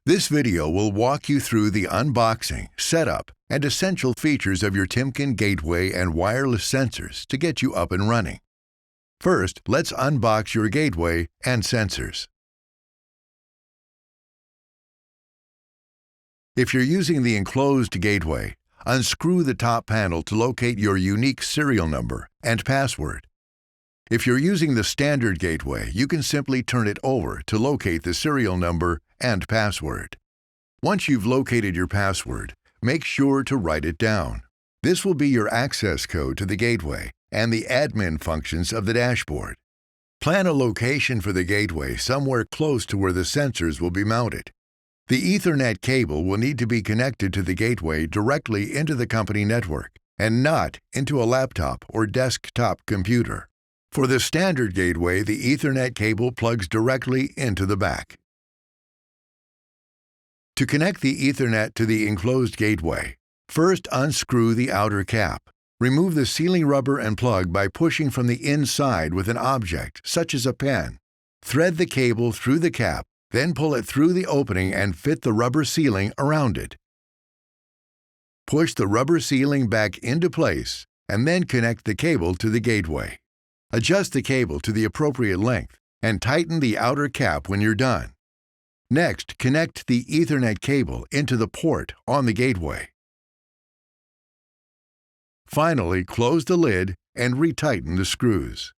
This video will walk you through the unboxing, setup, and essential features of your Timken gateway and wireless sensors to get you up and running. First, let's unbox your gateway and sensors. If you're using the enclosed gateway, unscrew the top panel to locate your unique serial number and password. If you're using the standard gateway, you can simply turn it over to locate the serial number and password. Once you've located your password, make sure to write it down. This will be your access code to the gateway and the admin functions of the dashboard. Plan a location for the gateway somewhere close to where the sensors will be mounted. The Ethernet cable will need to be connected to the gateway directly into the company network and not into a laptop or desktop computer. For the standard gateway, the Ethernet cable plugs directly into the back. To connect the Ethernet to the enclosed gateway, first unscrew the outer cap. Remove the sealing rubber and plug by pushing from the inside with an object, such as a pen. Thread the cable through the cap, then pull it through the opening and fit the rubber sealing around it. Push the rubber sealing back into place and then connect the cable to the gateway. Adjust the cable to the appropriate length and tighten the outer cap when you're done. Next, connect the Ethernet cable into the port on the gateway. Finally, close the lid and retighten the screws.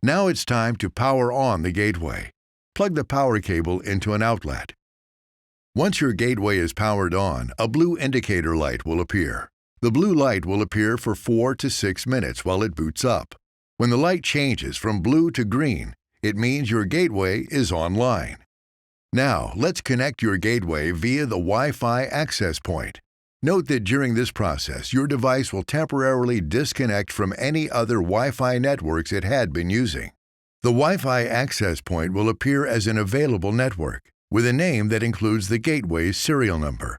Now it's time to power on the gateway. Plug the power cable into an outlet. Once your gateway is powered on, a blue indicator light will appear. The blue light will appear for 4 to 6 minutes while it boots up. When the light changes from blue to green, it means your gateway is online. Now, let's connect your gateway via the Wi-Fi access point. Note that during this process, your device will temporarily disconnect from any other Wi-Fi networks it had been using. The Wi-Fi access point will appear as an available network, with a name that includes the gateway's serial number.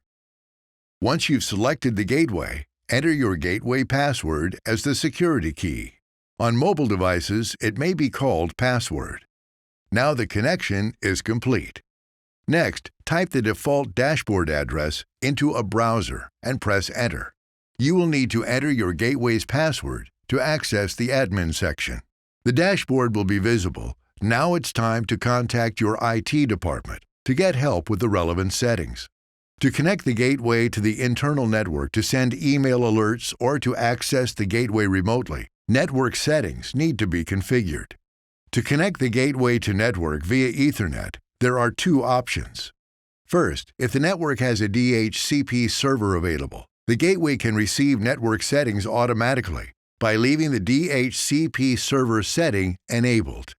Once you've selected the gateway, enter your gateway password as the security key. On mobile devices, it may be called password. Now the connection is complete. Next, type the default dashboard address into a browser and press Enter. You will need to enter your gateway's password to access the admin section. The dashboard will be visible. Now it's time to contact your IT department to get help with the relevant settings. To connect the gateway to the internal network to send email alerts or to access the gateway remotely, network settings need to be configured. To connect the gateway to network via Ethernet, there are 2 options. First, if the network has a DHCP server available, the gateway can receive network settings automatically by leaving the DHCP server setting enabled.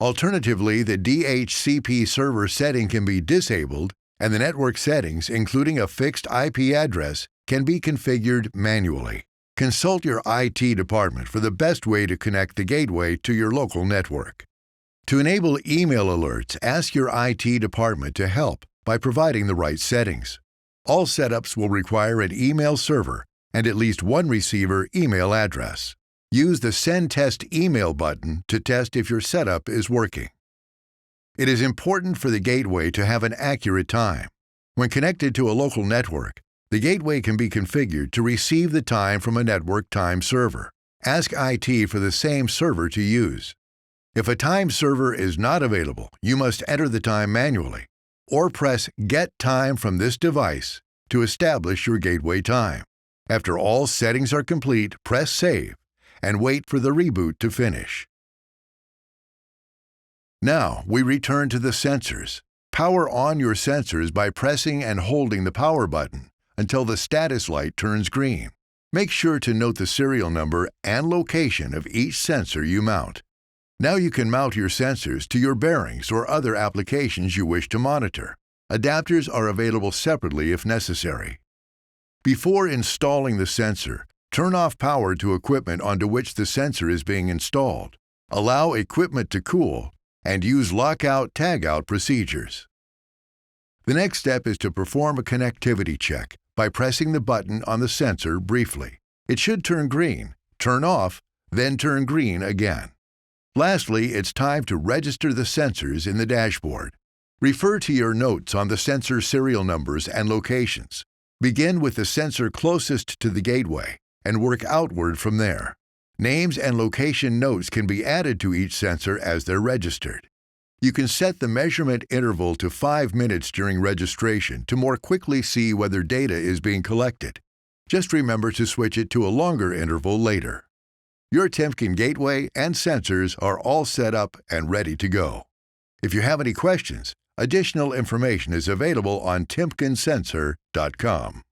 Alternatively, the DHCP server setting can be disabled and the network settings, including a fixed IP address, can be configured manually. Consult your IT department for the best way to connect the gateway to your local network. To enable email alerts, ask your IT department to help by providing the right settings. All setups will require an email server and at least one receiver email address. Use the Send Test Email button to test if your setup is working. It is important for the gateway to have an accurate time. When connected to a local network, the gateway can be configured to receive the time from a network time server. Ask IT for the same server to use. If a time server is not available, you must enter the time manually or press Get Time from this device to establish your gateway time. After all settings are complete, press Save and wait for the reboot to finish. Now, we return to the sensors. Power on your sensors by pressing and holding the power button until the status light turns green. Make sure to note the serial number and location of each sensor you mount. Now you can mount your sensors to your bearings or other applications you wish to monitor. Adapters are available separately if necessary. Before installing the sensor, turn off power to equipment onto which the sensor is being installed. Allow equipment to cool and use lockout-tagout procedures. The next step is to perform a connectivity check by pressing the button on the sensor briefly. It should turn green, turn off, then turn green again. Lastly, it's time to register the sensors in the dashboard. Refer to your notes on the sensor serial numbers and locations. Begin with the sensor closest to the gateway and work outward from there. Names and location notes can be added to each sensor as they're registered. You can set the measurement interval to 5 minutes during registration to more quickly see whether data is being collected. Just remember to switch it to a longer interval later. Your Timken gateway and sensors are all set up and ready to go. If you have any questions, additional information is available on timkensensor.com.